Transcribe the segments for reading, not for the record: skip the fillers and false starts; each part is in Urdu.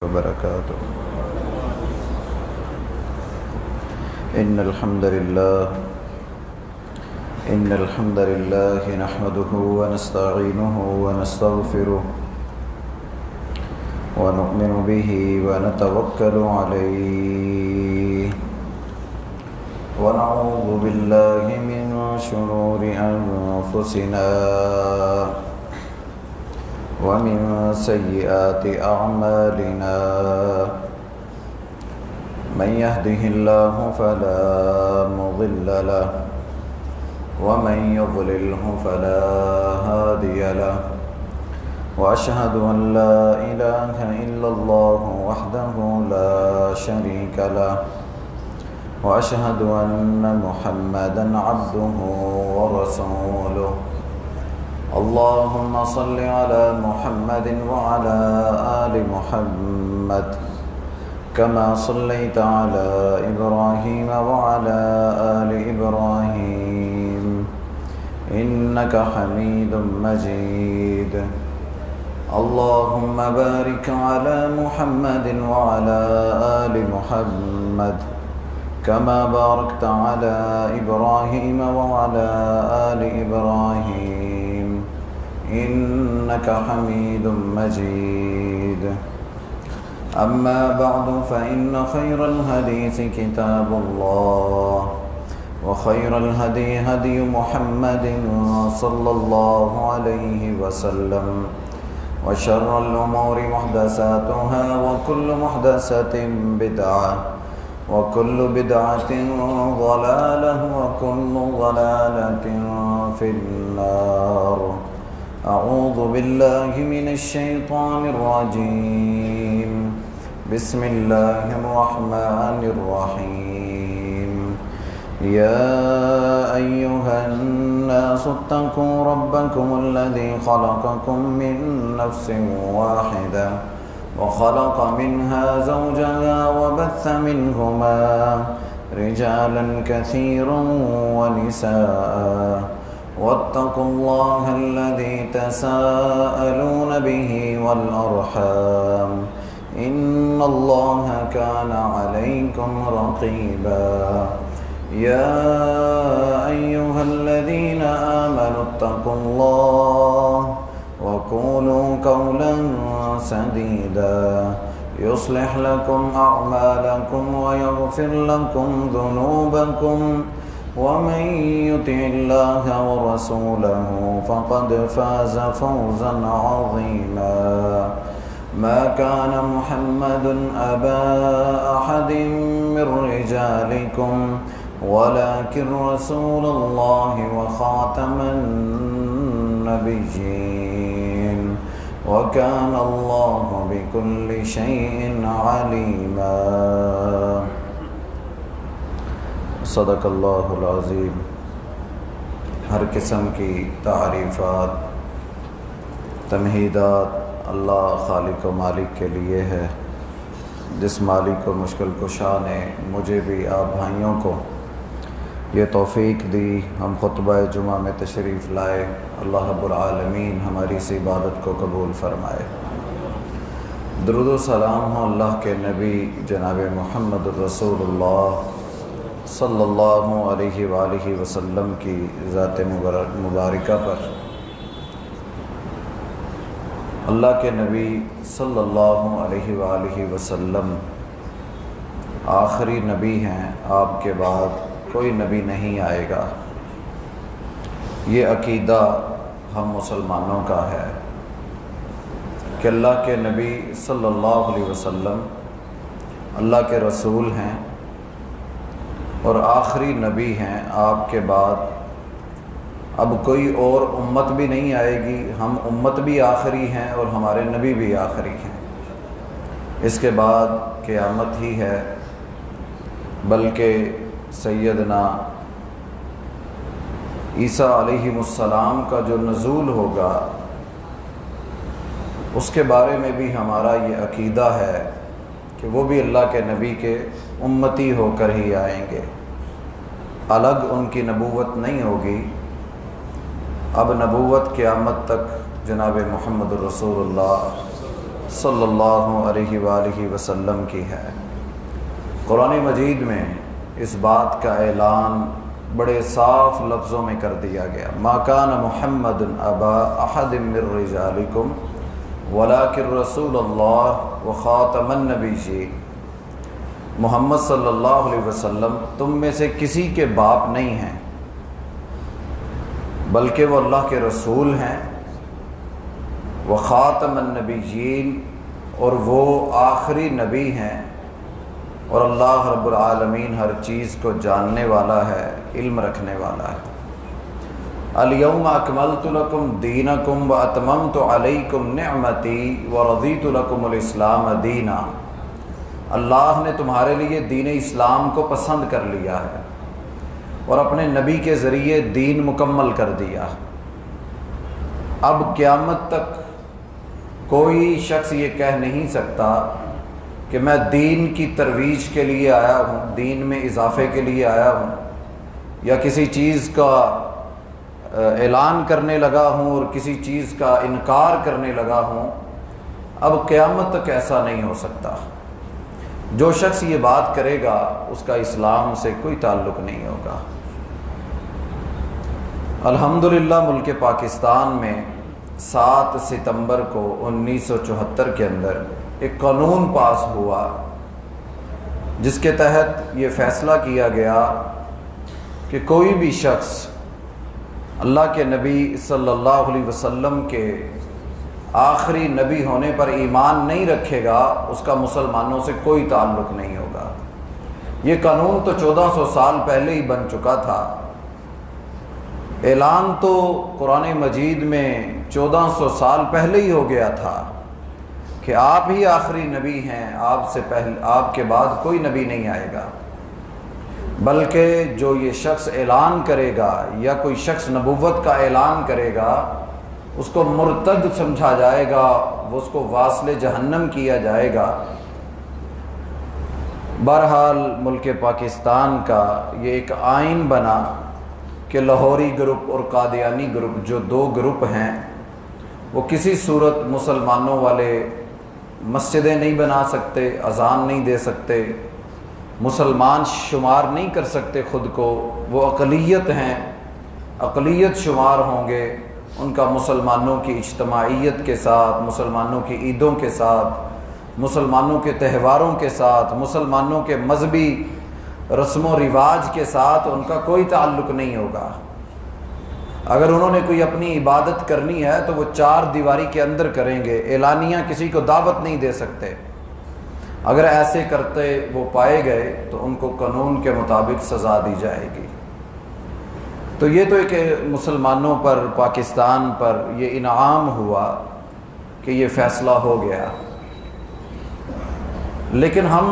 وبركاته. إن الحمد لله نحمده ونستعينه ونستغفره ونؤمن به ونتوكل عليه ونعوذ بالله من شرور أنفسنا ومن سيئات أعمالنا. من يهده الله فلا مضل له ومن يضلله فلا هادي له. وأشهد أن لا إله إلا الله وحده لا شريك له. وأشهد أن محمدا عبده ورسوله. اللهم صل على محمد وعلى آل محمد كما صليت على إبراهيم وعلى آل إبراهيم إنك حميد مجيد. اللهم بارك على محمد وعلى آل محمد كما باركت على إبراهيم وعلى آل إبراهيم إنك حميد مجيد. أما بعد فإن خير الحديث كتاب الله وخير الهدي هدي محمد صلى الله عليه وسلم وشر الأمور محدثاتها وكل محدثة بدعة وكل بدعة ضلالة وكل ضلالة في النار. أعوذ بالله من الشيطان الرجيم. بسم الله الرحمن الرحيم. يا أيها الناس اتقوا ربكم الذي خلقكم من نفس واحدة وخلق منها زوجها وبث منهما رجالا كثيرا ونساء واتقوا الله الذي تساءلون به والأرحام إن الله كان عليكم رقيبا. يا أيها الذين آمنوا اتقوا الله وقولوا قولا سديدا يصلح لكم أعمالكم ويغفر لكم ذنوبكم ومن يطع الله ورسوله فقد فاز فوزا عظيما. ما كان محمد أبا أحد من رجالكم ولكن رسول الله وخاتم النبيين وكان الله بكل شيء عليما. صدق اللہ العظیم. ہر قسم کی تعریفات تمہیدات اللہ خالق و مالک کے لیے ہے، جس مالک و مشکل کشا نے مجھے بھی آپ بھائیوں کو یہ توفیق دی ہم خطبہ جمعہ میں تشریف لائے. اللہ رب العالمین ہماری اس عبادت کو قبول فرمائے. درود و سلام ہو اللہ کے نبی جناب محمد رسول اللہ صلی اللہ علیہ وآلہ وسلم کی ذات مبارکہ پر. اللہ کے نبی صلی اللہ علیہ وآلہ وسلم آخری نبی ہیں، آپ کے بعد کوئی نبی نہیں آئے گا. یہ عقیدہ ہم مسلمانوں کا ہے کہ اللہ کے نبی صلی اللہ علیہ وسلم اللہ کے رسول ہیں اور آخری نبی ہیں. آپ کے بعد اب کوئی اور امت بھی نہیں آئے گی. ہم امت بھی آخری ہیں اور ہمارے نبی بھی آخری ہیں. اس کے بعد قیامت ہی ہے، بلکہ سیدنا عیسیٰ علیہ السلام کا جو نزول ہوگا اس کے بارے میں بھی ہمارا یہ عقیدہ ہے کہ وہ بھی اللہ کے نبی کے امتی ہو کر ہی آئیں گے. الگ ان کی نبوت نہیں ہوگی. اب نبوت قیامت تک جناب محمد رسول اللہ صلی اللہ علیہ وآلہ وسلم کی ہے۔ قرآن مجید میں اس بات کا اعلان بڑے صاف لفظوں میں کر دیا گیا، ما کان محمد ابا احد من رجالکم ولکن رسول اللہ وخاتم النبیین۔ محمد صلی اللہ علیہ وسلم تم میں سے کسی کے باپ نہیں ہیں، بلکہ وہ اللہ کے رسول ہیں، وخاتم النبیین، اور وہ آخری نبی ہیں، اور اللہ رب العالمین ہر چیز کو جاننے والا ہے، علم رکھنے والا ہے۔ الیوم اکملت لکم دینکم واتممت علیکم نعمتی ورضیت لکم الاسلام دینا۔ اللہ نے تمہارے لیے دین اسلام کو پسند کر لیا ہے اور اپنے نبی کے ذریعے دین مکمل کر دیا۔ اب قیامت تک کوئی شخص یہ کہہ نہیں سکتا کہ میں دین کی ترویج کے لیے آیا ہوں، دین میں اضافے کے لیے آیا ہوں، یا کسی چیز کا اعلان کرنے لگا ہوں اور کسی چیز کا انکار کرنے لگا ہوں۔ اب قیامت تک ایسا نہیں ہو سکتا۔ جو شخص یہ بات کرے گا اس کا اسلام سے کوئی تعلق نہیں ہوگا۔ الحمدللہ ملک پاکستان میں 7 ستمبر کو 1974 کے اندر ایک قانون پاس ہوا جس کے تحت یہ فیصلہ کیا گیا کہ کوئی بھی شخص اللہ کے نبی صلی اللہ علیہ وسلم کے آخری نبی ہونے پر ایمان نہیں رکھے گا، اس کا مسلمانوں سے کوئی تعلق نہیں ہوگا۔ یہ قانون تو 1400 سال پہلے ہی بن چکا تھا، اعلان تو قرآن مجید میں 1400 سال پہلے ہی ہو گیا تھا کہ آپ ہی آخری نبی ہیں، آپ سے پہلے، آپ کے بعد کوئی نبی نہیں آئے گا۔ بلکہ جو یہ شخص اعلان کرے گا یا کوئی شخص نبوت کا اعلان کرے گا اس کو مرتد سمجھا جائے گا، وہ اس کو واصل جہنم کیا جائے گا۔ بہرحال ملک پاکستان کا یہ ایک آئین بنا کہ لاہوری گروپ اور قادیانی گروپ، جو 2 گروپ ہیں، وہ کسی صورت مسلمانوں والے مسجدیں نہیں بنا سکتے، اذان نہیں دے سکتے، مسلمان شمار نہیں کر سکتے خود کو، وہ اقلیت ہیں، اقلیت شمار ہوں گے۔ ان کا مسلمانوں کی اجتماعیت کے ساتھ، مسلمانوں کی عیدوں کے ساتھ، مسلمانوں کے تہواروں کے ساتھ، مسلمانوں کے مذہبی رسم و رواج کے ساتھ ان کا کوئی تعلق نہیں ہوگا۔ اگر انہوں نے کوئی اپنی عبادت کرنی ہے تو وہ 4 دیواری کے اندر کریں گے، اعلانیہ کسی کو دعوت نہیں دے سکتے۔ اگر ایسے کرتے وہ پائے گئے تو ان کو قانون کے مطابق سزا دی جائے گی۔ تو یہ تو ایک مسلمانوں پر، پاکستان پر یہ انعام ہوا کہ یہ فیصلہ ہو گیا، لیکن ہم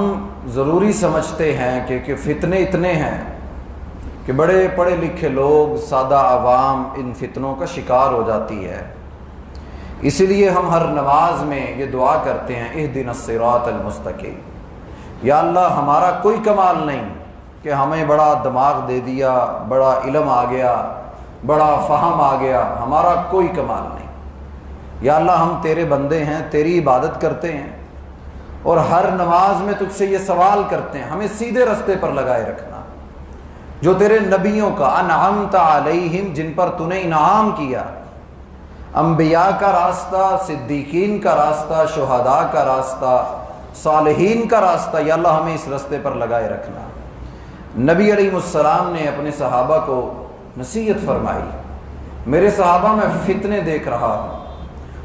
ضروری سمجھتے ہیں کہ فتنے اتنے ہیں کہ بڑے پڑھے لکھے لوگ، سادہ عوام ان فتنوں کا شکار ہو جاتی ہے۔ اسی لیے ہم ہر نماز میں یہ دعا کرتے ہیں، اہدنا الصراط المستقیم، یا اللہ ہمارا کوئی کمال نہیں کہ ہمیں بڑا دماغ دے دیا، بڑا علم آ گیا، بڑا فہم آ گیا، ہمارا کوئی کمال نہیں۔ یا اللہ ہم تیرے بندے ہیں، تیری عبادت کرتے ہیں، اور ہر نماز میں تجھ سے یہ سوال کرتے ہیں، ہمیں سیدھے رستے پر لگائے رکھنا، جو تیرے نبیوں کا، انعمت علیہم، جن پر تو نے انعام کیا، انبیاء کا راستہ، صدیقین کا راستہ، شہداء کا راستہ، صالحین کا راستہ، یا اللہ ہمیں اس رستے پر لگائے رکھنا۔ نبی علیہ السلام نے اپنے صحابہ کو نصیحت فرمائی، میرے صحابہ میں فتنے دیکھ رہا ہوں،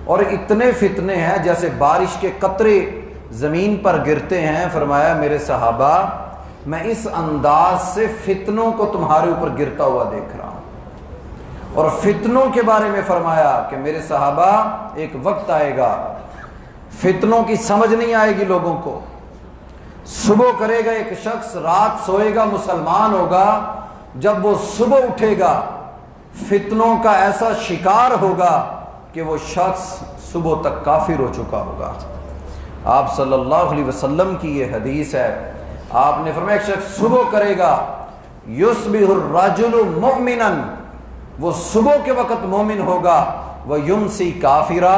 اور اتنے فتنے ہیں جیسے بارش کے قطرے زمین پر گرتے ہیں۔ فرمایا میرے صحابہ میں اس انداز سے فتنوں کو تمہارے اوپر گرتا ہوا دیکھ رہا ہوں، اور فتنوں کے بارے میں فرمایا کہ میرے صحابہ ایک وقت آئے گا فتنوں کی سمجھ نہیں آئے گی لوگوں کو۔ صبح کرے گا ایک شخص، رات سوئے گا، مسلمان ہوگا، جب وہ صبح اٹھے گا فتنوں کا ایسا شکار ہوگا کہ وہ شخص صبح تک کافر ہو چکا ہوگا۔ آپ صلی اللہ علیہ وسلم کی یہ حدیث ہے، آپ نے فرمایا ایک شخص صبح کرے گا، یصبح الرجل مؤمنا، وہ صبح کے وقت مومن ہوگا، وَيُمْسِي کافرا،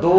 2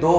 2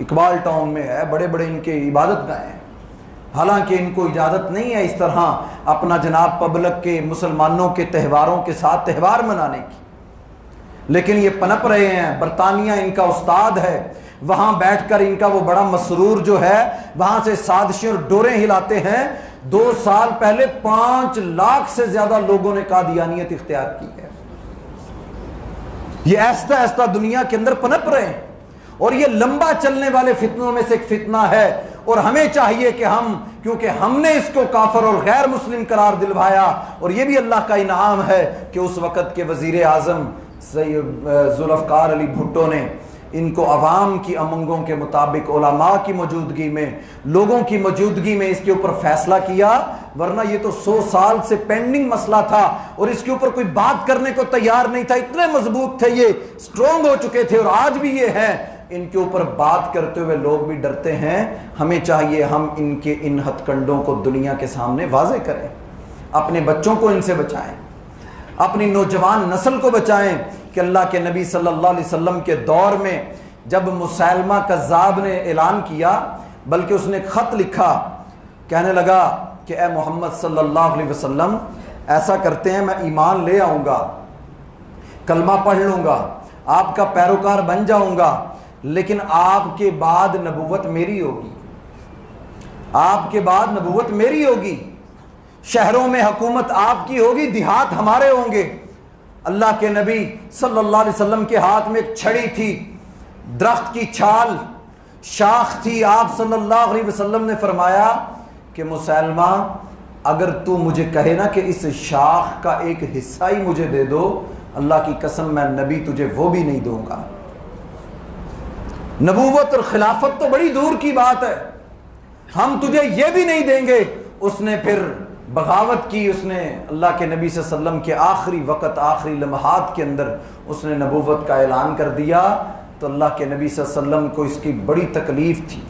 اقبال ٹاؤن میں ہے، بڑے بڑے ان کے عبادت گاہ ہیں، حالانکہ ان کو اجازت نہیں ہے اس طرح اپنا جناب پبلک کے مسلمانوں کے تہواروں کے ساتھ تہوار منانے کی، لیکن یہ پنپ رہے ہیں۔ برطانیہ ان کا استاد ہے، وہاں بیٹھ کر ان کا وہ بڑا مسرور جو ہے وہاں سے سازشیں اور ڈوریں ہلاتے ہیں۔ 2 سال پہلے 5 لاکھ سے زیادہ لوگوں نے قادیانیت اختیار کی ہے۔ یہ ایسا ایسا دنیا کے اندر پنپ رہے ہیں، اور یہ لمبا چلنے والے فتنوں میں سے ایک فتنہ ہے، اور ہمیں چاہیے کہ کیونکہ ہم نے اس کو کافر اور غیر مسلم قرار دلوایا، اور یہ بھی اللہ کا انعام ہے کہ اس وقت کے وزیر اعظم ذوالفقار علی بھٹو نے ان کو عوام کی امنگوں کے مطابق علماء کی موجودگی میں، لوگوں کی موجودگی میں اس کے اوپر فیصلہ کیا، ورنہ یہ تو 100 سال سے پینڈنگ مسئلہ تھا اور اس کے اوپر کوئی بات کرنے کو تیار نہیں تھا۔ اتنے مضبوط تھے، یہ سٹرونگ ہو چکے تھے، اور آج بھی یہ ہیں، ان کے اوپر بات کرتے ہوئے لوگ بھی ڈرتے ہیں۔ ہمیں چاہیے ہم ان کے ان ہتھ کنڈوں کو دنیا کے سامنے واضح کریں، اپنے بچوں کو ان سے بچائیں، اپنی نوجوان نسل کو بچائیں کہ اللہ کے نبی صلی اللہ علیہ وسلم کے دور میں جب مسیلمہ کذاب نے اعلان کیا، بلکہ اس نے ایک خط لکھا، کہنے لگا کہ اے محمد صلی اللہ علیہ وسلم، ایسا کرتے ہیں میں ایمان لے آؤں گا، کلمہ پڑھ لوں گا، آپ کا پیروکار بن جاؤں گا، لیکن آپ کے بعد نبوت میری ہوگی، آپ کے بعد نبوت میری ہوگی، شہروں میں حکومت آپ کی ہوگی، دیہات ہمارے ہوں گے۔ اللہ کے نبی صلی اللہ علیہ وسلم کے ہاتھ میں ایک چھڑی تھی، درخت کی چھال شاخ تھی۔ آپ صلی اللہ علیہ وسلم نے فرمایا کہ مسیلمہ، اگر تو مجھے کہے نا کہ اس شاخ کا ایک حصہ ہی مجھے دے دو، اللہ کی قسم میں نبی تجھے وہ بھی نہیں دوں گا۔ نبوت اور خلافت تو بڑی دور کی بات ہے، ہم تجھے یہ بھی نہیں دیں گے۔ اس نے پھر بغاوت کی، اس نے اللہ کے نبی صلی اللہ علیہ وسلم کے آخری وقت، آخری لمحات کے اندر اس نے نبوت کا اعلان کر دیا، تو اللہ کے نبی صلی اللہ علیہ وسلم کو اس کی بڑی تکلیف تھی۔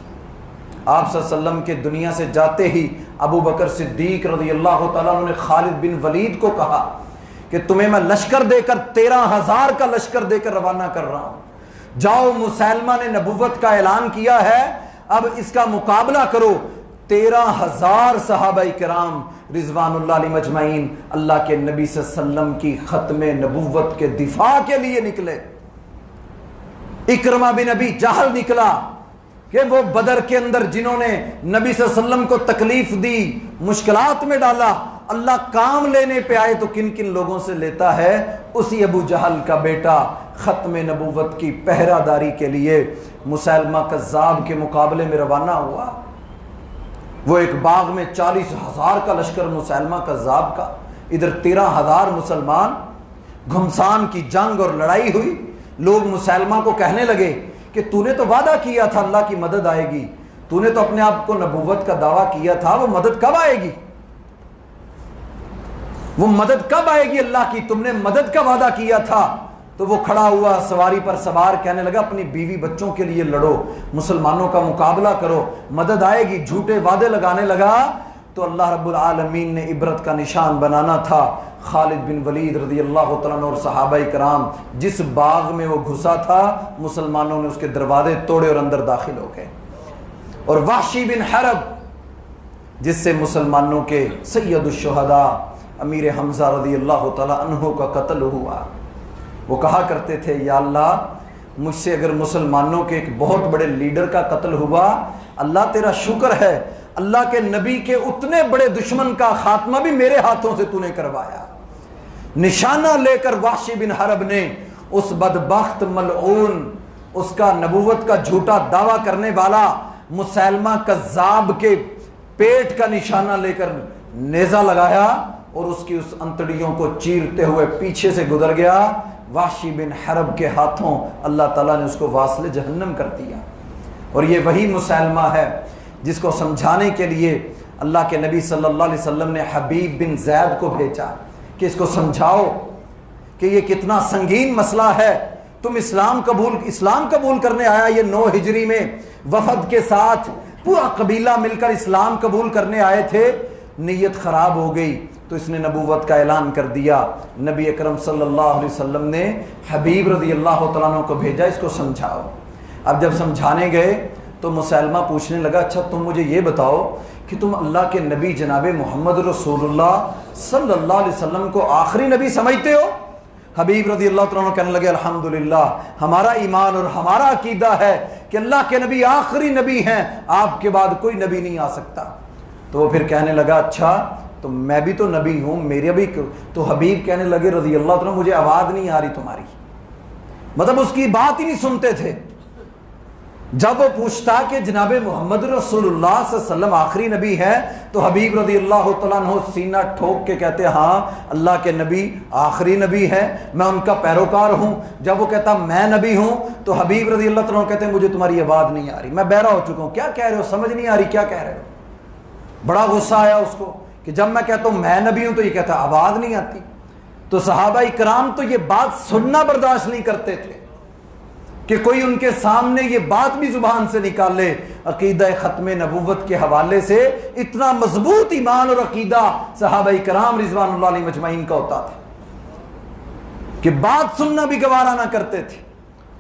آپ صلی اللہ علیہ وسلم کے دنیا سے جاتے ہی ابو بکر صدیق رضی اللہ تعالیٰ عنہ نے خالد بن ولید کو کہا کہ تمہیں میں لشکر دے کر 13,000 کا لشکر دے کر روانہ کر رہا ہوں، جاؤ، مسیلمہ نے نبوت کا اعلان کیا ہے، اب اس کا مقابلہ کرو۔ 13,000 صحابہ کرام رضوان اللہ علیہ مجمعین اللہ کے نبی صلی اللہ علیہ وسلم کی ختم نبوت کے دفاع کے لیے نکلے۔ اکرمہ بن ابی جہل نکلا کہ وہ بدر کے اندر جنہوں نے نبی صلی اللہ علیہ وسلم کو تکلیف دی، مشکلات میں ڈالا، اللہ کام لینے پہ آئے تو کن کن لوگوں سے لیتا ہے؟ اسی ابو جہل کا بیٹا ختم نبوت کی پہرہ داری کے لیے مسیلمہ کذاب کے مقابلے میں روانہ ہوا۔ وہ ایک باغ میں 40,000 کا لشکر مسیلمہ کذاب کا، ادھر 13,000 مسلمان، گھمسان کی جنگ اور لڑائی ہوئی۔ لوگ مسیلمہ کو کہنے لگے کہ تو نے تو وعدہ کیا تھا اللہ کی مدد آئے گی، تو نے تو اپنے آپ کو نبوت کا دعویٰ کیا تھا، وہ مدد کب آئے گی؟ وہ مدد کب آئے گی اللہ کی؟ تم نے مدد کا وعدہ کیا تھا۔ تو وہ کھڑا ہوا سواری پر سوار، کہنے لگا اپنی بیوی بچوں کے لیے لڑو، مسلمانوں کا مقابلہ کرو، مدد آئے گی، جھوٹے وعدے لگانے لگا۔ تو اللہ رب العالمین نے عبرت کا نشان بنانا تھا۔ خالد بن ولید رضی اللہ تعالیٰ عنہ اور صحابہ کرام جس باغ میں وہ گھسا تھا، مسلمانوں نے اس کے دروازے توڑے اور اندر داخل ہو گئے، اور وحشی بن حرب جس سے مسلمانوں کے سید الشہداء امیر حمزہ رضی اللہ تعالیٰ عنہ کا قتل ہوا، وہ کہا کرتے تھے یا اللہ مجھ سے اگر مسلمانوں کے ایک بہت بڑے لیڈر کا قتل ہوا، اللہ تیرا شکر ہے اللہ کے نبی کے اتنے بڑے دشمن کا خاتمہ بھی میرے ہاتھوں سے تو نے کروایا۔ نشانہ لے کر وحشی بن حرب نے اس بدبخت ملعون، اس کا نبوت کا جھوٹا دعویٰ کرنے والا مسیلمہ کذاب کے پیٹ کا نشانہ لے کر نیزہ لگایا اور اس کی اس انتڑیوں کو چیرتے ہوئے پیچھے سے گزر گیا۔ وحشی بن حرب کے ہاتھوں اللہ تعالیٰ نے اس کو واصل جہنم کر دیا۔ اور یہ وہی مسیلمہ ہے جس کو سمجھانے کے لیے اللہ کے نبی صلی اللہ علیہ وسلم نے حبیب بن زید کو بھیجا کہ اس کو سمجھاؤ کہ یہ کتنا سنگین مسئلہ ہے، تم اسلام قبول کرنے آیا۔ یہ 9 ہجری میں وفد کے ساتھ پورا قبیلہ مل کر اسلام قبول کرنے آئے تھے، نیت خراب ہو گئی تو اس نے نبوت کا اعلان کر دیا۔ نبی اکرم صلی اللہ علیہ وسلم نے حبیب رضی اللہ تعالیٰ عنہ کو بھیجا، اس کو سمجھاؤ۔ اب جب سمجھانے گئے تو مسلمہ پوچھنے لگا اچھا تم مجھے یہ بتاؤ کہ تم اللہ کے نبی جناب محمد رسول اللہ صلی اللہ علیہ وسلم کو آخری نبی سمجھتے ہو؟ حبیب رضی اللہ تعالیٰ عنہ کہنے لگے الحمدللہ ہمارا ایمان اور ہمارا عقیدہ ہے کہ اللہ کے نبی آخری نبی ہیں، آپ کے بعد کوئی نبی نہیں آ سکتا۔ تو وہ پھر کہنے لگا اچھا تو میں بھی تو نبی ہوں، میرے بھی تو حبیب کہنے لگے رضی اللہ تعالیٰ مجھے آواز نہیں آ رہی تمہاری، مطلب اس کی بات ہی نہیں سنتے تھے۔ جب وہ پوچھتا کہ جناب محمد رسول اللہ صلی اللہ علیہ وسلم آخری نبی ہے تو حبیب رضی اللہ تعالیٰ عنہ سینہ ٹھوک کے کہتے ہاں اللہ کے نبی آخری نبی ہے، میں ان کا پیروکار ہوں۔ جب وہ کہتا میں نبی ہوں تو حبیب رضی اللہ تعالیٰ عنہ کہتے ہیں مجھے تمہاری آواز نہیں آ رہی، میں بہرا ہو چکا ہوں، کیا کہہ رہے ہو، سمجھ نہیں آ رہی کیا کہہ رہے ہو۔ بڑا غصہ آیا اس کو کہ جب میں کہتا ہوں میں نبی ہوں تو یہ کہتا آواز نہیں آتی۔ تو صحابہ کرام تو یہ بات سننا برداشت نہیں کرتے تھے کہ کوئی ان کے سامنے یہ بات بھی زبان سے نکالے۔ عقیدہ ختم نبوت کے حوالے سے اتنا مضبوط ایمان اور عقیدہ صحابہ کرام رضوان اللہ علیہ مجمعین کا ہوتا تھا کہ بات سننا بھی گوارا نہ کرتے تھے۔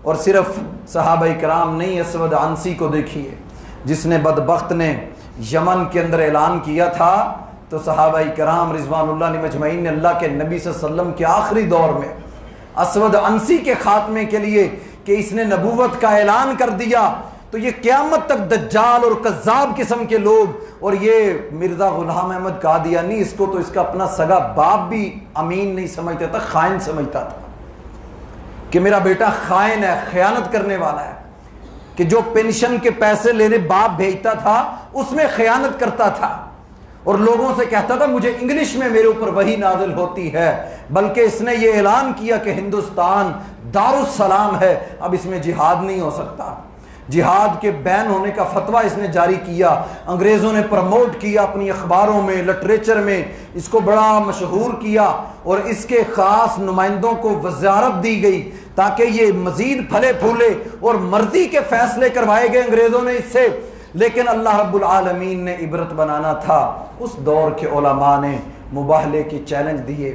اور صرف صحابہ کرام نہیں، اسود عنسی کو دیکھیے جس نے بدبخت نے یمن کے اندر اعلان کیا تھا، تو صحابہ کرام رضوان اللہ علیہ مجمعین نے اللہ کے نبی صلی اللہ علیہ وسلم کے آخری دور میں اسود عنسی کے خاتمے کے لیے کہ اس نے نبوت کا اعلان کر دیا تو یہ قیامت تک دجال اور کذاب قسم کے لوگ، اور یہ مرزا غلام احمد قادیانی اس کو تو اس کا اپنا سگا باپ بھی امین نہیں سمجھتا تھا، خائن سمجھتا تھا کہ میرا بیٹا خائن ہے، خیانت کرنے والا ہے، کہ جو پینشن کے پیسے لینے باپ بھیجتا تھا اس میں خیانت کرتا تھا، اور لوگوں سے کہتا تھا مجھے انگلش میں میرے اوپر وحی نازل ہوتی ہے، بلکہ اس نے یہ اعلان کیا کہ ہندوستان دارالسلام ہے، اب اس میں جہاد نہیں ہو سکتا۔ جہاد کے بین ہونے کا فتویٰ اس نے جاری کیا، انگریزوں نے پروموٹ کیا اپنی اخباروں میں، لٹریچر میں اس کو بڑا مشہور کیا، اور اس کے خاص نمائندوں کو وزارت دی گئی تاکہ یہ مزید پھلے پھولے، اور مرضی کے فیصلے کروائے گئے انگریزوں نے اس سے۔ لیکن اللہ رب العالمین نے عبرت بنانا تھا، اس دور کے علماء نے مباہلے کی چیلنج دیے،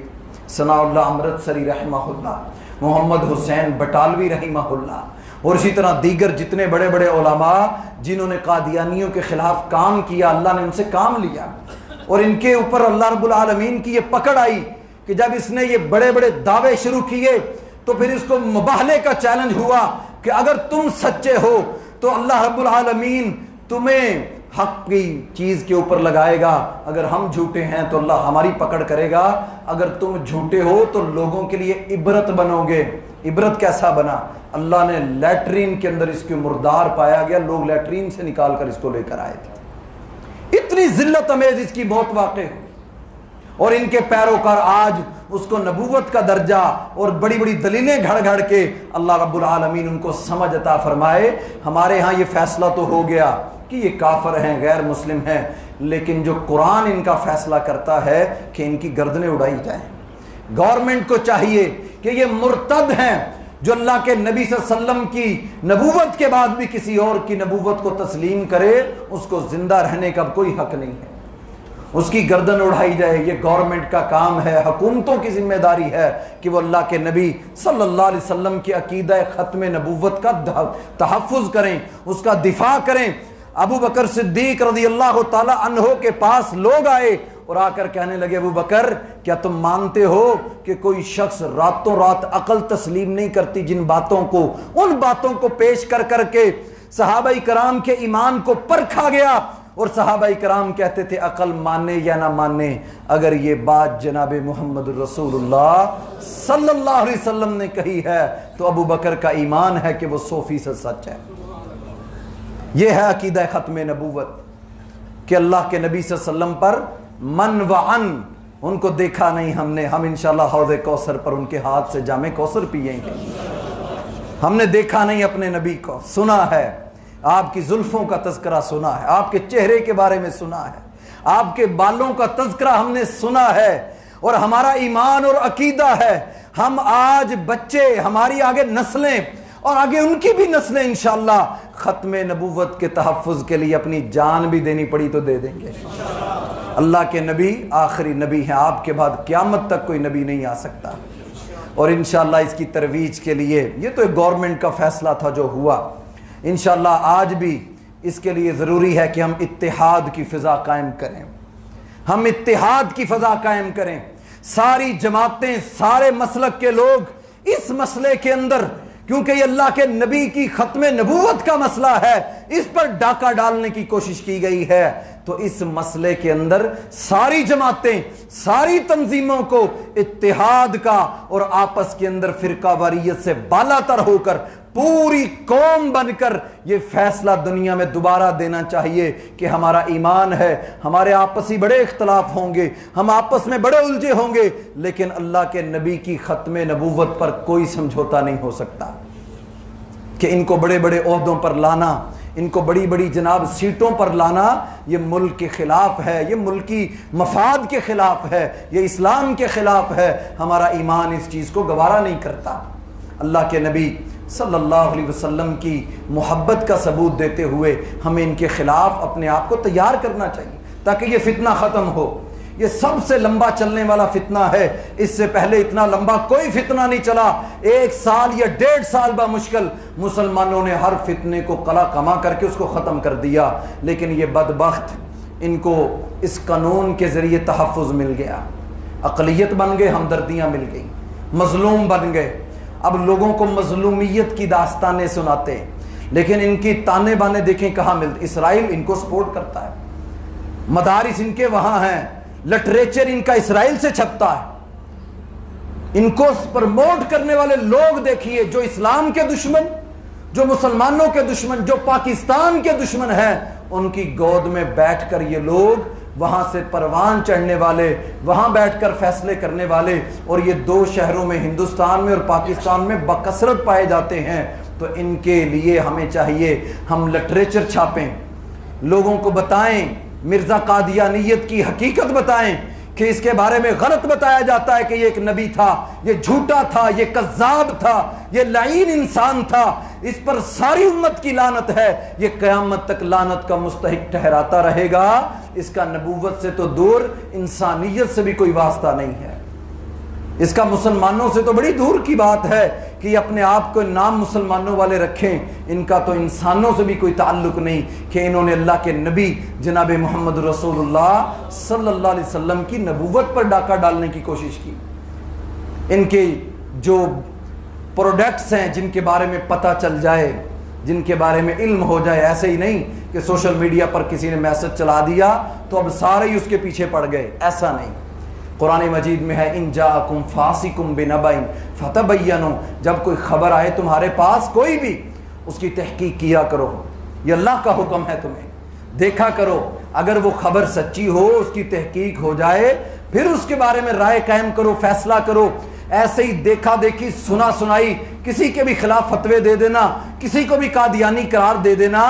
ثناء اللہ امرتسری رحمہ اللہ، محمد حسین بٹالوی رحمہ اللہ، اور اسی طرح دیگر جتنے بڑے بڑے علماء جنہوں نے قادیانیوں کے خلاف کام کیا، اللہ نے ان سے کام لیا، اور ان کے اوپر اللہ رب العالمین کی یہ پکڑ آئی کہ جب اس نے یہ بڑے بڑے دعوے شروع کیے تو پھر اس کو مباہلے کا چیلنج ہوا کہ اگر تم سچے ہو تو اللہ رب العالمین تمہیں حق کی چیز کے اوپر لگائے گا، اگر ہم جھوٹے ہیں تو اللہ ہماری پکڑ کرے گا، اگر تم جھوٹے ہو تو لوگوں کے لیے عبرت بنو گے۔ عبرت کیسا بنا؟ اللہ نے لیٹرین کے اندر اس کے مردار پایا گیا، لوگ لیٹرین سے نکال کر اس کو لے کر آئے تھے، اتنی ذلت امیز اس کی موت واقع ہوئی، اور ان کے پیروکار آج اس کو نبوت کا درجہ اور بڑی بڑی دلیلیں گھڑ گھڑ کے اللہ رب العالمین ان کو سمجھ عطا فرمائے۔ ہمارے ہاں یہ فیصلہ تو ہو گیا کہ یہ کافر ہیں، غیر مسلم ہیں، لیکن جو قرآن ان کا فیصلہ کرتا ہے کہ ان کی گردنیں اڑائی جائیں۔ گورنمنٹ کو چاہیے کہ یہ مرتد ہیں، جو اللہ کے نبی صلی اللہ علیہ وسلم کی نبوت کے بعد بھی کسی اور کی نبوت کو تسلیم کرے، اس کو زندہ رہنے کا کوئی حق نہیں ہے، اس کی گردن اڑائی جائے۔ یہ گورنمنٹ کا کام ہے، حکومتوں کی ذمہ داری ہے کہ وہ اللہ کے نبی صلی اللہ علیہ وسلم کی عقیدہ ختم نبوت کا تحفظ کریں، اس کا دفاع کریں۔ ابو بکر صدیق رضی اللہ تعالی عنہ کے پاس لوگ آئے اور آ کر کہنے لگے ابو بکر کیا تم مانتے ہو کہ کوئی شخص راتوں رات عقل تسلیم نہیں کرتی، جن باتوں کو ان باتوں کو پیش کر کر کے صحابہ کرام کے ایمان کو پرکھا گیا، اور صحابہ کرام کہتے تھے عقل مانے یا نہ مانے، اگر یہ بات جناب محمد رسول اللہ صلی اللہ علیہ وسلم نے کہی ہے تو ابو بکر کا ایمان ہے کہ وہ 100% سچ ہے۔ یہ ہے عقیدہ ختم نبوت کہ اللہ کے نبی صلی اللہ علیہ وسلم پر من و عن، ان کو دیکھا نہیں ہم نے، ہم انشاءاللہ حوض کوثر پر ان کے ہاتھ سے جام کوثر پیئیں گے۔ ہم نے دیکھا نہیں اپنے نبی کو، سنا ہے، آپ کی زلفوں کا تذکرہ سنا ہے، آپ کے چہرے کے بارے میں سنا ہے، آپ کے بالوں کا تذکرہ ہم نے سنا ہے، اور ہمارا ایمان اور عقیدہ ہے ہم آج بچے، ہماری آگے نسلیں اور آگے ان کی بھی نسلیں انشاءاللہ ختم نبوت کے تحفظ کے لیے اپنی جان بھی دینی پڑی تو دے دیں گے۔ اللہ کے نبی آخری نبی ہیں، آپ کے بعد قیامت تک کوئی نبی نہیں آ سکتا، اور انشاءاللہ اس کی ترویج کے لیے یہ تو ایک گورنمنٹ کا فیصلہ تھا جو ہوا، انشاءاللہ آج بھی اس کے لیے ضروری ہے کہ ہم اتحاد کی فضا قائم کریں، ہم اتحاد کی فضا قائم کریں. ساری جماعتیں، سارے مسلک کے لوگ اس مسئلے کے اندر، کیونکہ یہ اللہ کے نبی کی ختم نبوت کا مسئلہ ہے، اس پر ڈاکہ ڈالنے کی کوشش کی گئی ہے، تو اس مسئلے کے اندر ساری جماعتیں، ساری تنظیموں کو اتحاد کا اور آپس کے اندر فرقہ واریت سے بالا تر ہو کر پوری قوم بن کر یہ فیصلہ دنیا میں دوبارہ دینا چاہیے کہ ہمارا ایمان ہے، ہمارے آپسی بڑے اختلاف ہوں گے، ہم آپس میں بڑے الجھے ہوں گے، لیکن اللہ کے نبی کی ختم نبوت پر کوئی سمجھوتا نہیں ہو سکتا. کہ ان کو بڑے بڑے عہدوں پر لانا، ان کو بڑی بڑی جناب سیٹوں پر لانا، یہ ملک کے خلاف ہے، یہ ملکی مفاد کے خلاف ہے، یہ اسلام کے خلاف ہے. ہمارا ایمان اس چیز کو گوارا نہیں کرتا. اللہ کے نبی صلی اللہ علیہ وسلم کی محبت کا ثبوت دیتے ہوئے ہمیں ان کے خلاف اپنے آپ کو تیار کرنا چاہیے تاکہ یہ فتنہ ختم ہو. یہ سب سے لمبا چلنے والا فتنہ ہے، اس سے پہلے اتنا لمبا کوئی فتنہ نہیں چلا. 1 سال یا 1.5 سال بمشکل مسلمانوں نے ہر فتنے کو قلع کما کر کے اس کو ختم کر دیا، لیکن یہ بدبخت ان کو اس قانون کے ذریعے تحفظ مل گیا، اقلیت بن گئے، ہمدردیاں مل گئی، مظلوم بن گئے. اب لوگوں کو مظلومیت کی داستانیں سناتے ہیں، لیکن ان کی تانے بانے دیکھیں کہاں ملتے. اسرائیل ان کو سپورٹ کرتا ہے، مدارس ان کے وہاں ہیں، لٹریچر ان کا اسرائیل سے چھپتا ہے. ان کو پرموٹ کرنے والے لوگ دیکھیے جو اسلام کے دشمن، جو مسلمانوں کے دشمن، جو پاکستان کے دشمن ہیں، ان کی گود میں بیٹھ کر یہ لوگ وہاں سے پروان چڑھنے والے، وہاں بیٹھ کر فیصلے کرنے والے، اور یہ 2 شہروں میں، ہندوستان میں اور پاکستان میں بکثرت پائے جاتے ہیں. تو ان کے لیے ہمیں چاہیے ہم لٹریچر چھاپیں، لوگوں کو بتائیں، مرزا قادیانیت کی حقیقت بتائیں کہ اس کے بارے میں غلط بتایا جاتا ہے کہ یہ ایک نبی تھا، یہ جھوٹا تھا، یہ کذاب تھا، یہ لعین انسان تھا، اس پر ساری امت کی لعنت ہے، یہ قیامت تک لعنت کا مستحق ٹھہراتا رہے گا. اس کا نبوت سے تو دور، انسانیت سے بھی کوئی واسطہ نہیں ہے. اس کا مسلمانوں سے تو بڑی دور کی بات ہے کہ یہ اپنے آپ کو نام مسلمانوں والے رکھیں. ان کا تو انسانوں سے بھی کوئی تعلق نہیں کہ انہوں نے اللہ کے نبی جناب محمد رسول اللہ صلی اللہ علیہ وسلم کی نبوت پر ڈاکہ ڈالنے کی کوشش کی. ان کے جو پروڈکٹس ہیں جن کے بارے میں پتہ چل جائے، جن کے بارے میں علم ہو جائے، ایسے ہی نہیں کہ سوشل میڈیا پر کسی نے میسج چلا دیا تو اب سارے ہی اس کے پیچھے پڑ گئے، ایسا نہیں. قرآن مجید میں ہے ان جاءکم فاسقٌ بنبأ فتبینوا، جب کوئی خبر آئے تمہارے پاس کوئی بھی، اس کی تحقیق کیا کرو. یہ اللہ کا حکم ہے، تمہیں دیکھا کرو، اگر وہ خبر سچی ہو، اس کی تحقیق ہو جائے، پھر اس کے بارے میں رائے قائم کرو، فیصلہ کرو. ایسے ہی دیکھا دیکھی، سنا سنائی، کسی کے بھی خلاف فتوے دے دینا، کسی کو بھی قادیانی قرار دے دینا،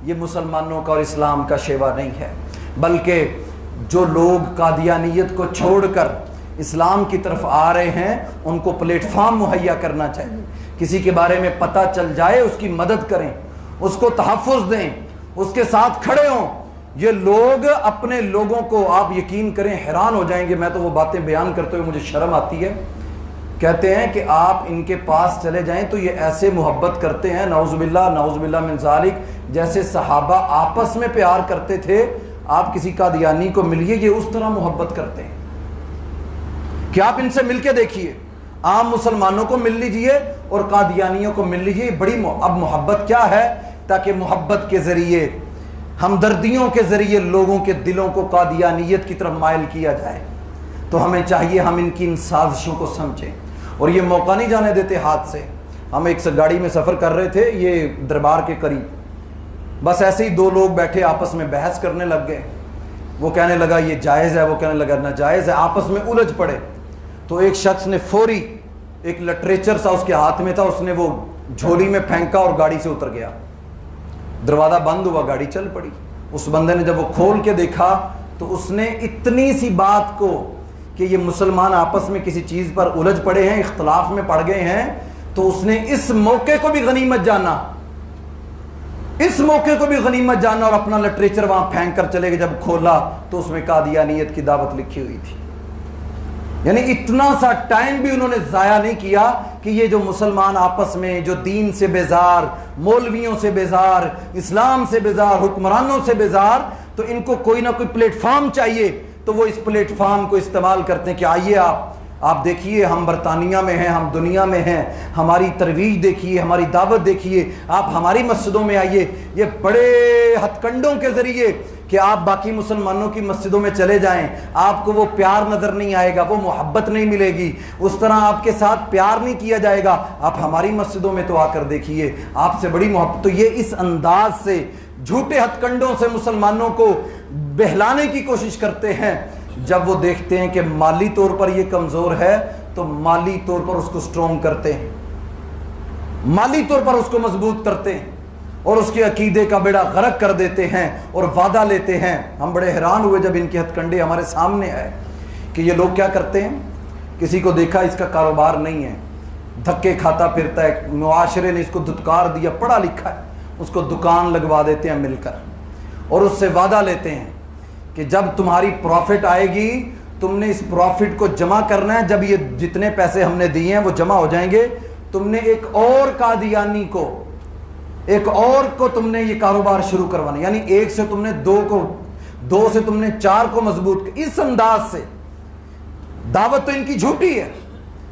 یہ مسلمانوں کا اور اسلام کا شیوا نہیں ہے. بلکہ جو لوگ قادیانیت کو چھوڑ کر اسلام کی طرف آ رہے ہیں ان کو پلیٹ فارم مہیا کرنا چاہیے. کسی کے بارے میں پتہ چل جائے اس کی مدد کریں، اس کو تحفظ دیں، اس کے ساتھ کھڑے ہوں. یہ لوگ اپنے لوگوں کو، آپ یقین کریں حیران ہو جائیں گے، میں تو وہ باتیں بیان کرتے ہوئے مجھے شرم آتی ہے. کہتے ہیں کہ آپ ان کے پاس چلے جائیں تو یہ ایسے محبت کرتے ہیں، نعوذ باللہ من ذالک، جیسے صحابہ آپس میں پیار کرتے تھے. آپ کسی قادیانی کو ملیے، یہ اس طرح محبت کرتے ہیں کہ آپ ان سے مل کے دیکھیے. عام مسلمانوں کو مل لیجئے اور قادیانیوں کو مل لیجئے. بڑی اب محبت کیا ہے؟ تاکہ محبت کے ذریعے، ہمدردیوں کے ذریعے لوگوں کے دلوں کو قادیانیت کی طرف مائل کیا جائے. تو ہمیں چاہیے ہم ان کی ان سازشوں کو سمجھیں اور یہ موقع نہیں جانے دیتے ہاتھ سے. ہم ایک گاڑی میں سفر کر رہے تھے یہ دربار کے قریب، بس ایسے ہی 2 لوگ بیٹھے آپس میں بحث کرنے لگ گئے. وہ کہنے لگا یہ جائز ہے، وہ کہنے لگا ناجائز ہے، آپس میں الجھ پڑے. تو ایک شخص نے فوری ایک لٹریچر سا اس کے ہاتھ میں تھا، اس نے وہ جھولی میں پھینکا اور گاڑی سے اتر گیا. دروازہ بند ہوا، گاڑی چل پڑی. اس بندے نے جب وہ کھول کے دیکھا تو اس نے اتنی سی بات کو کہ یہ مسلمان آپس میں کسی چیز پر الجھ پڑے ہیں، اختلاف میں پڑ گئے ہیں، تو اس نے اس موقع کو بھی غنیمت جانا، اس موقع کو بھی غنیمت جانا اور اپنا لٹریچر وہاں پھینک کر چلے گئے. جب کھولا تو اس میں قادیانیت کی دعوت لکھی ہوئی تھی. یعنی اتنا سا ٹائم بھی انہوں نے ضائع نہیں کیا کہ یہ جو مسلمان آپس میں جو دین سے بیزار، مولویوں سے بیزار، اسلام سے بیزار، حکمرانوں سے بیزار، تو ان کو کوئی نہ کوئی پلیٹ فارم چاہیے، تو وہ اس پلیٹ فارم کو استعمال کرتے ہیں کہ آئیے آپ دیکھیے ہم برطانیہ میں ہیں، ہم دنیا میں ہیں، ہماری ترویج دیکھیے، ہماری دعوت دیکھیے، آپ ہماری مسجدوں میں آئیے۔ یہ بڑے ہتھ کنڈوں کے ذریعے کہ آپ باقی مسلمانوں کی مسجدوں میں چلے جائیں، آپ کو وہ پیار نظر نہیں آئے گا، وہ محبت نہیں ملے گی، اس طرح آپ کے ساتھ پیار نہیں کیا جائے گا، آپ ہماری مسجدوں میں تو آ کر دیکھیے، آپ سے بڑی محبت۔ تو یہ اس انداز سے جھوٹے ہتھ کنڈوں سے مسلمانوں کو بہلانے کی کوشش کرتے ہیں۔ جب وہ دیکھتے ہیں کہ مالی طور پر یہ کمزور ہے تو مالی طور پر اس کو سٹرونگ کرتے ہیں، مالی طور پر اس کو مضبوط کرتے ہیں اور اس کے عقیدے کا بیڑا غرق کر دیتے ہیں اور وعدہ لیتے ہیں۔ ہم بڑے حیران ہوئے جب ان کے ہتھ کنڈے ہمارے سامنے آئے کہ یہ لوگ کیا کرتے ہیں، کسی کو دیکھا اس کا کاروبار نہیں ہے، دھکے کھاتا پھرتا ہے، معاشرے نے اس کو دھتکار دیا، پڑھا لکھا ہے، اس کو دکان لگوا دیتے ہیں مل کر اور اس سے وعدہ لیتے ہیں کہ جب تمہاری پروفٹ آئے گی تم نے اس پروفٹ کو جمع کرنا ہے، جب یہ جتنے پیسے ہم نے دیے ہیں وہ جمع ہو جائیں گے، تم نے ایک اور قادیانی کو، ایک اور کو تم نے یہ کاروبار شروع کروانا، یعنی ایک سے تم نے دو سے تم نے چار کو مضبوط۔ اس انداز سے دعوت تو ان کی جھوٹی ہے،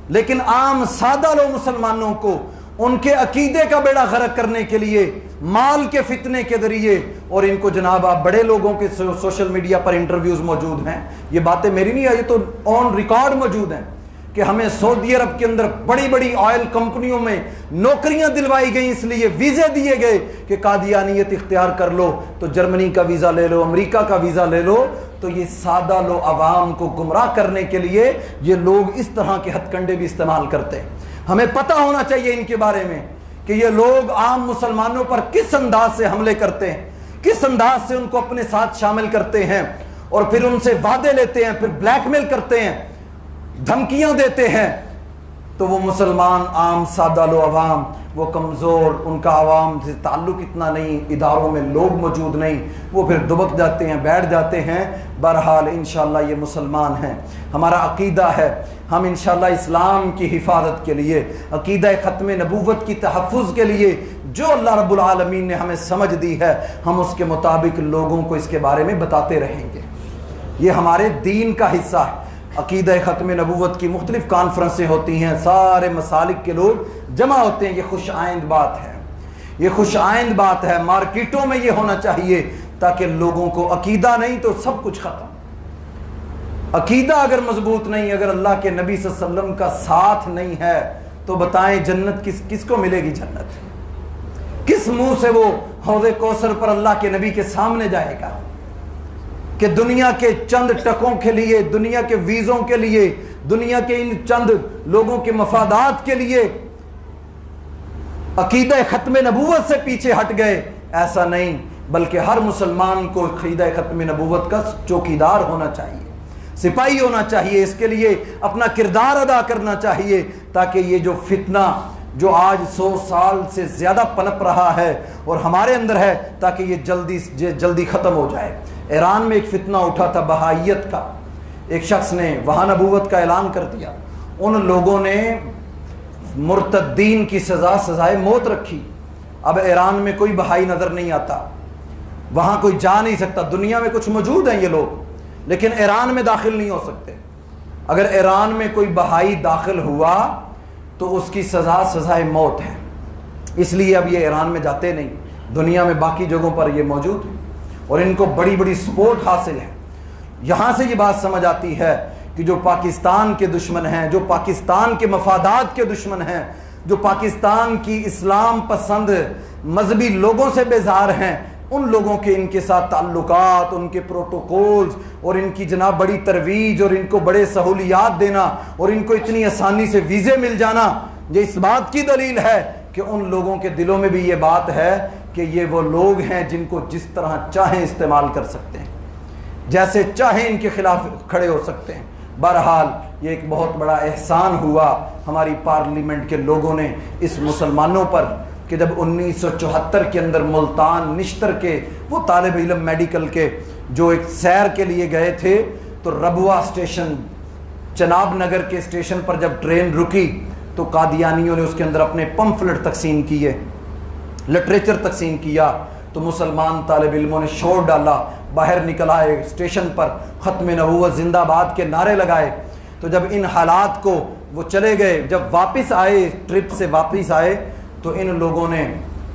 لیکن عام سادہ لوگ مسلمانوں کو ان کے عقیدے کا بیڑا غرق کرنے کے لیے مال کے فتنے کے ذریعے، اور ان کو جناب آپ بڑے لوگوں کے سوشل میڈیا پر انٹرویوز موجود ہیں، یہ باتیں میری نہیں ہے، یہ تو آن ریکارڈ موجود ہیں کہ ہمیں سعودی عرب کے اندر بڑی بڑی آئل کمپنیوں میں نوکریاں دلوائی گئیں، اس لیے ویزے دیے گئے کہ قادیانیت اختیار کر لو تو جرمنی کا ویزا لے لو، امریکہ کا ویزا لے لو۔ تو یہ سادہ لو عوام کو گمراہ کرنے کے لیے یہ لوگ اس طرح کے ہتھ کنڈے بھی استعمال کرتے ہیں۔ ہمیں پتہ ہونا چاہیے ان کے بارے میں کہ یہ لوگ عام مسلمانوں پر کس انداز سے حملے کرتے ہیں، کس انداز سے ان کو اپنے ساتھ شامل کرتے ہیں اور پھر ان سے وعدے لیتے ہیں، پھر بلیک میل کرتے ہیں، دھمکیاں دیتے ہیں۔ تو وہ مسلمان عام سادہ لو عوام، وہ کمزور، ان کا عوام سے تعلق اتنا نہیں، اداروں میں لوگ موجود نہیں، وہ پھر دبک جاتے ہیں، بیٹھ جاتے ہیں۔ بہرحال انشاءاللہ یہ مسلمان ہیں، ہمارا عقیدہ ہے، ہم انشاءاللہ اسلام کی حفاظت کے لیے، عقیدہ ختم نبوت کی تحفظ کے لیے جو اللہ رب العالمین نے ہمیں سمجھ دی ہے، ہم اس کے مطابق لوگوں کو اس کے بارے میں بتاتے رہیں گے۔ یہ ہمارے دین کا حصہ ہے۔ عقیدہ ختم نبوت کی مختلف کانفرنسیں ہوتی ہیں، سارے مسالک کے لوگ جمع ہوتے ہیں، یہ خوش آئند بات ہے، یہ خوش آئند بات ہے۔ مارکیٹوں میں یہ ہونا چاہیے تاکہ لوگوں کو عقیدہ نہیں تو سب کچھ ختم۔ عقیدہ اگر مضبوط نہیں، اگر اللہ کے نبی صلی اللہ علیہ وسلم کا ساتھ نہیں ہے تو بتائیں جنت کس کو ملے گی؟ جنت کس منہ سے وہ حوض کوثر پر اللہ کے نبی کے سامنے جائے گا؟ کہ دنیا کے چند ٹکوں کے لیے، دنیا کے ویزوں کے لیے، دنیا کے ان چند لوگوں کے مفادات کے لیے عقیدہ ختم نبوت سے پیچھے ہٹ گئے، ایسا نہیں، بلکہ ہر مسلمان کو عقیدہ ختم نبوت کا چوکیدار ہونا چاہیے، سپاہی ہونا چاہیے، اس کے لیے اپنا کردار ادا کرنا چاہیے، تاکہ یہ جو فتنہ جو آج 100 سال سے زیادہ پنپ رہا ہے اور ہمارے اندر ہے، تاکہ یہ جلدی ختم ہو جائے۔ ایران میں ایک فتنہ اٹھا تھا بہائیت کا، ایک شخص نے وہاں نبوت کا اعلان کر دیا، ان لوگوں نے مرتدین کی سزائے موت رکھی۔ اب ایران میں کوئی بہائی نظر نہیں آتا، وہاں کوئی جا نہیں سکتا، دنیا میں کچھ موجود ہیں یہ لوگ، لیکن ایران میں داخل نہیں ہو سکتے۔ اگر ایران میں کوئی بہائی داخل ہوا تو اس کی سزائے موت ہے، اس لیے اب یہ ایران میں جاتے نہیں، دنیا میں باقی جگہوں پر یہ موجود ہے اور ان کو بڑی بڑی سپورٹ حاصل ہے۔ یہاں سے یہ بات سمجھ آتی ہے کہ جو پاکستان کے دشمن ہیں، جو پاکستان کے مفادات کے دشمن ہیں، جو پاکستان کی اسلام پسند مذہبی لوگوں سے بیزار ہیں، ان لوگوں کے ان کے ساتھ تعلقات، ان کے پروٹوکولز اور ان کی جناب بڑی ترویج اور ان کو بڑے سہولیات دینا اور ان کو اتنی آسانی سے ویزے مل جانا، یہ اس بات کی دلیل ہے کہ ان لوگوں کے دلوں میں بھی یہ بات ہے کہ یہ وہ لوگ ہیں جن کو جس طرح چاہیں استعمال کر سکتے ہیں، جیسے چاہیں ان کے خلاف کھڑے ہو سکتے ہیں۔ بہرحال یہ ایک بہت بڑا احسان ہوا ہماری پارلیمنٹ کے لوگوں نے اس مسلمانوں پر کہ جب 1974 کے اندر ملتان نشتر کے وہ طالب علم میڈیکل کے جو ایک سیر کے لیے گئے تھے، تو ربوہ اسٹیشن چناب نگر کے اسٹیشن پر جب ٹرین رکی تو قادیانیوں نے اس کے اندر اپنے پمفلٹ تقسیم کیے، لٹریچر تقسیم کیا، تو مسلمان طالب علموں نے شور ڈالا، باہر نکل آئے اسٹیشن پر، ختم نبوت زندہ باد کے نعرے لگائے۔ تو جب ان حالات کو وہ چلے گئے، جب واپس آئے، ٹرپ سے واپس آئے، تو ان لوگوں نے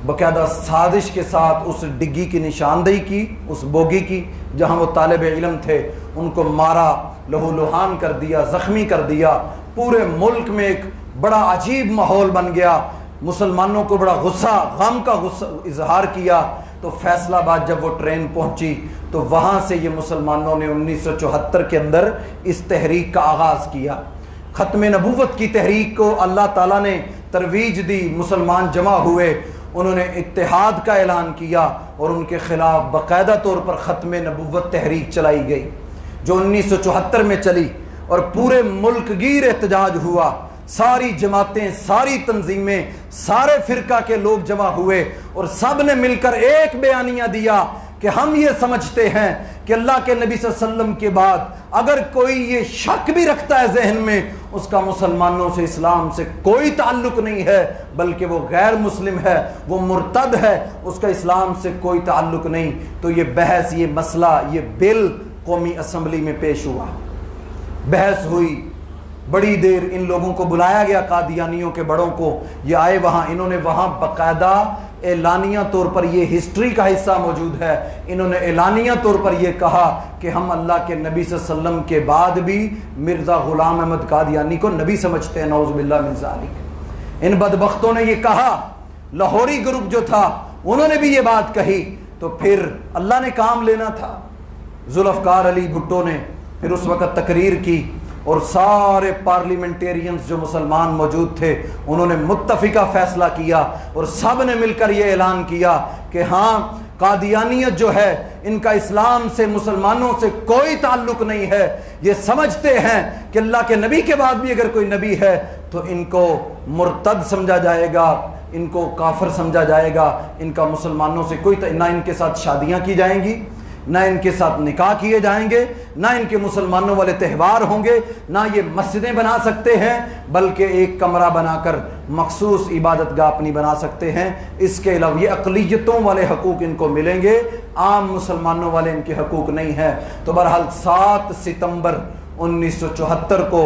باقاعدہ سازش کے ساتھ اس ڈگی کی نشاندہی کی، اس بوگی کی جہاں وہ طالب علم تھے، ان کو مارا، لہو لہان کر دیا، زخمی کر دیا۔ پورے ملک میں ایک بڑا عجیب ماحول بن گیا، مسلمانوں کو بڑا غصہ، غم کا غصہ اظہار کیا۔ تو فیصل آباد جب وہ ٹرین پہنچی تو وہاں سے یہ مسلمانوں نے 1974 کے اندر اس تحریک کا آغاز کیا۔ ختم نبوت کی تحریک کو اللہ تعالیٰ نے ترویج دی، مسلمان جمع ہوئے، انہوں نے اتحاد کا اعلان کیا اور ان کے خلاف باقاعدہ طور پر ختم نبوت تحریک چلائی گئی جو 1974 میں چلی، اور پورے ملک گیر احتجاج ہوا۔ ساری جماعتیں، ساری تنظیمیں، سارے فرقہ کے لوگ جمع ہوئے اور سب نے مل کر ایک بیانیہ دیا کہ ہم یہ سمجھتے ہیں کہ اللہ کے نبی صلی اللہ علیہ وسلم کے بعد اگر کوئی یہ شک بھی رکھتا ہے ذہن میں، اس کا مسلمانوں سے، اسلام سے کوئی تعلق نہیں ہے، بلکہ وہ غیر مسلم ہے، وہ مرتد ہے، اس کا اسلام سے کوئی تعلق نہیں۔ تو یہ بحث، یہ مسئلہ، یہ بل قومی اسمبلی میں پیش ہوا، بحث ہوئی، بڑی دیر ان لوگوں کو بلایا گیا، قادیانیوں کے بڑوں کو، یہ آئے وہاں، انہوں نے وہاں باقاعدہ اعلانیہ طور پر، یہ ہسٹری کا حصہ موجود ہے، انہوں نے اعلانیہ طور پر یہ کہا کہ ہم اللہ کے نبی صلی اللہ علیہ وسلم کے بعد بھی مرزا غلام احمد قادیانی کو نبی سمجھتے ہیں، نعوذ باللہ من ذالک۔ ان بدبختوں نے یہ کہا، لاہوری گروپ جو تھا انہوں نے بھی یہ بات کہی، تو پھر اللہ نے کام لینا تھا۔ ذوالفقار علی بھٹو نے پھر اس وقت تقریر کی اور سارے پارلیمنٹیرینز جو مسلمان موجود تھے انہوں نے متفقہ فیصلہ کیا اور سب نے مل کر یہ اعلان کیا کہ ہاں قادیانیت جو ہے ان کا اسلام سے، مسلمانوں سے کوئی تعلق نہیں ہے، یہ سمجھتے ہیں کہ اللہ کے نبی کے بعد بھی اگر کوئی نبی ہے تو ان کو مرتد سمجھا جائے گا، ان کو کافر سمجھا جائے گا، ان کا مسلمانوں سے کوئی نہ ان کے ساتھ شادیاں کی جائیں گی، نہ ان کے ساتھ نکاح کیے جائیں گے، نہ ان کے مسلمانوں والے تہوار ہوں گے، نہ یہ مسجدیں بنا سکتے ہیں، بلکہ ایک کمرہ بنا کر مخصوص عبادت گاہ اپنی بنا سکتے ہیں۔ اس کے علاوہ یہ اقلیتوں والے حقوق ان کو ملیں گے، عام مسلمانوں والے ان کے حقوق نہیں ہیں۔ تو بہرحال 7 ستمبر 1974 کو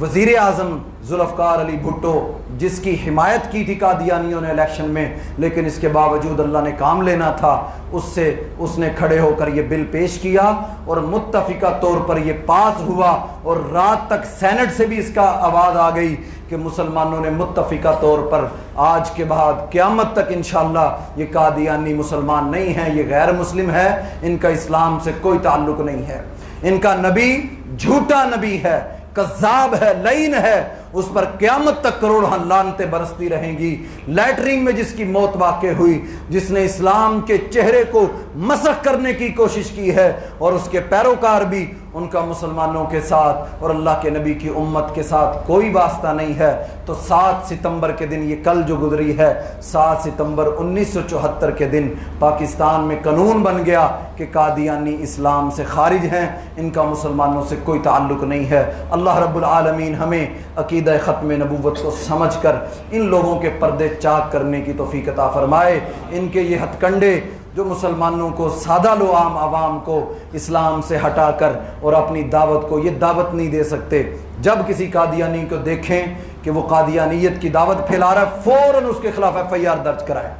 وزیر اعظم ذوالفقار علی بھٹو، جس کی حمایت کی تھی قادیانیوں نے الیکشن میں، لیکن اس کے باوجود اللہ نے کام لینا تھا، اس نے کھڑے ہو کر یہ بل پیش کیا اور متفقہ طور پر یہ پاس ہوا، اور رات تک سینٹ سے بھی اس کا آواز آ گئی کہ مسلمانوں نے متفقہ طور پر آج کے بعد قیامت تک انشاءاللہ یہ قادیانی مسلمان نہیں ہیں، یہ غیر مسلم ہے، ان کا اسلام سے کوئی تعلق نہیں ہے، ان کا نبی جھوٹا نبی ہے، کذاب ہے، لعین ہے، اس پر قیامت تک کروڑاں لعنتیں برستی رہیں گی۔ لیٹرین میں جس کی موت واقع ہوئی، جس نے اسلام کے چہرے کو مسخ کرنے کی کوشش کی ہے، اور اس کے پیروکار بھی، ان کا مسلمانوں کے ساتھ اور اللہ کے نبی کی امت کے ساتھ کوئی واسطہ نہیں ہے۔ تو 7 ستمبر کے دن، یہ کل جو گزری ہے 7 ستمبر 1974 کے دن، پاکستان میں قانون بن گیا کہ قادیانی اسلام سے خارج ہیں، ان کا مسلمانوں سے کوئی تعلق نہیں ہے۔ اللہ رب العالمین ہمیں عقیدہ ختم نبوت کو سمجھ کر ان لوگوں کے پردے چاک کرنے کی توفیق عطا فرمائے۔ ان کے یہ ہتھ کنڈے جو مسلمانوں کو، سادہ لو عام عوام کو اسلام سے ہٹا کر اور اپنی دعوت کو، یہ دعوت نہیں دے سکتے۔ جب کسی قادیانی کو دیکھیں کہ وہ قادیانیت کی دعوت پھیلا رہا ہے، فوراً اس کے خلاف FIR درج کرائیں۔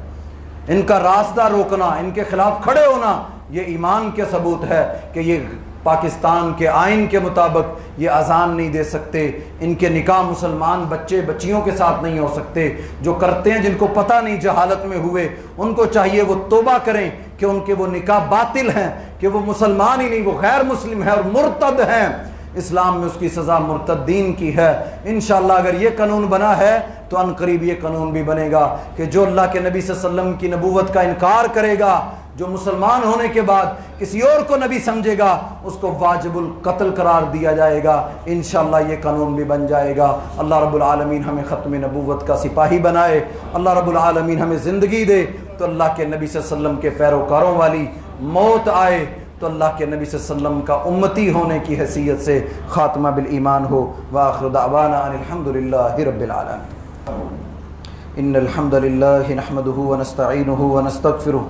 ان کا راستہ روکنا، ان کے خلاف کھڑے ہونا، یہ ایمان کے ثبوت ہے کہ یہ پاکستان کے آئین کے مطابق یہ اذان نہیں دے سکتے، ان کے نکاح مسلمان بچے بچیوں کے ساتھ نہیں ہو سکتے۔ جو کرتے ہیں، جن کو پتہ نہیں، جہالت میں ہوئے، ان کو چاہیے وہ توبہ کریں کہ ان کے وہ نکاح باطل ہیں، کہ وہ مسلمان ہی نہیں، وہ غیر مسلم ہیں اور مرتد ہیں۔ اسلام میں اس کی سزا مرتدین کی ہے۔ انشاءاللہ اگر یہ قانون بنا ہے تو ان قریب یہ قانون بھی بنے گا کہ جو اللہ کے نبی صلی اللہ علیہ وسلم کی نبوت کا انکار کرے گا، جو مسلمان ہونے کے بعد کسی اور کو نبی سمجھے گا، اس کو واجب القتل قرار دیا جائے گا۔ انشاءاللہ یہ قانون بھی بن جائے گا۔ اللہ رب العالمین ہمیں ختم نبوت کا سپاہی بنائے۔ اللہ رب العالمین ہمیں زندگی دے تو اللہ کے نبی صلی اللہ علیہ وسلم کے پیروکاروں والی موت آئے، تو اللہ کے نبی صلی اللہ علیہ وسلم کا امتی ہونے کی حیثیت سے خاتمہ بالایمان ہو۔ وآخر دعوانا ان الحمدللہ رب العالمین۔ ان الحمد للہ نحمده ونستعینه ونستغفره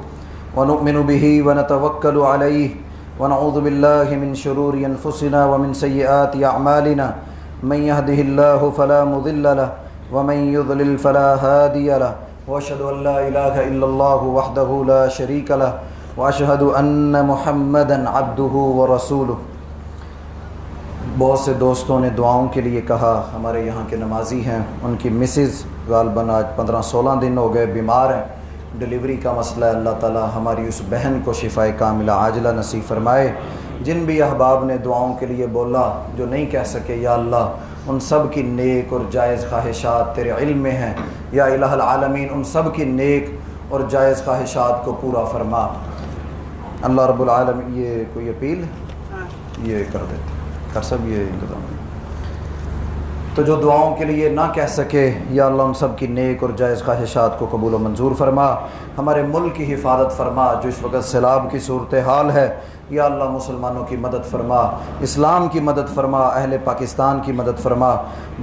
ونؤمن به ونتوکل علیہ ونعوذ باللہ من شرور انفسنا ومن سیئات اعمالنا من يهده الله فلا مضل له ومن يضلل فلا هادي له واشهد ان لا اله الا الله وحده لا شريك له واشهد ان محمدا عبده ورسوله۔ بہت سے دوستوں نے دعاؤں کے لیے کہا، ہمارے یہاں کے نمازی ہیں، ان کی مسز غالباً آج 15-16 دن ہو گئے بیمار ہیں، ڈیلیوری کا مسئلہ ہے۔ اللہ تعالی ہماری اس بہن کو شفائے کاملہ عاجلہ نصیب فرمائے۔ جن بھی احباب نے دعاؤں کے لیے بولا، جو نہیں کہہ سکے، یا اللہ ان سب کی نیک اور جائز خواہشات تیرے علم میں ہیں، یا الہ العالمین ان سب کی نیک اور جائز خواہشات کو پورا فرما۔ اللہ رب العالمین، یہ کوئی اپیل یہ کر دیتے کر سب یہ انتظام۔ تو جو دعاؤں کے لیے نہ کہہ سکے، یا اللہ ان سب کی نیک اور جائز خواہشات کو قبول و منظور فرما۔ ہمارے ملک کی حفاظت فرما، جو اس وقت سیلاب کی صورتحال ہے، یا اللہ مسلمانوں کی مدد فرما، اسلام کی مدد فرما، اہل پاکستان کی مدد فرما۔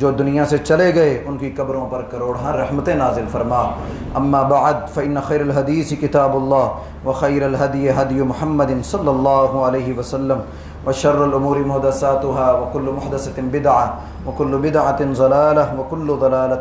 جو دنیا سے چلے گئے ان کی قبروں پر کروڑاں رحمتیں نازل فرما۔ اما بعد فإن خیر الحدیث کتاب اللہ وخیر الہدی ہدی محمد صلی اللہ علیہ وسلم وشر الامور محدثاتها وكل محدثة بدعة وكل بدعة ضلالة وكل ضلالة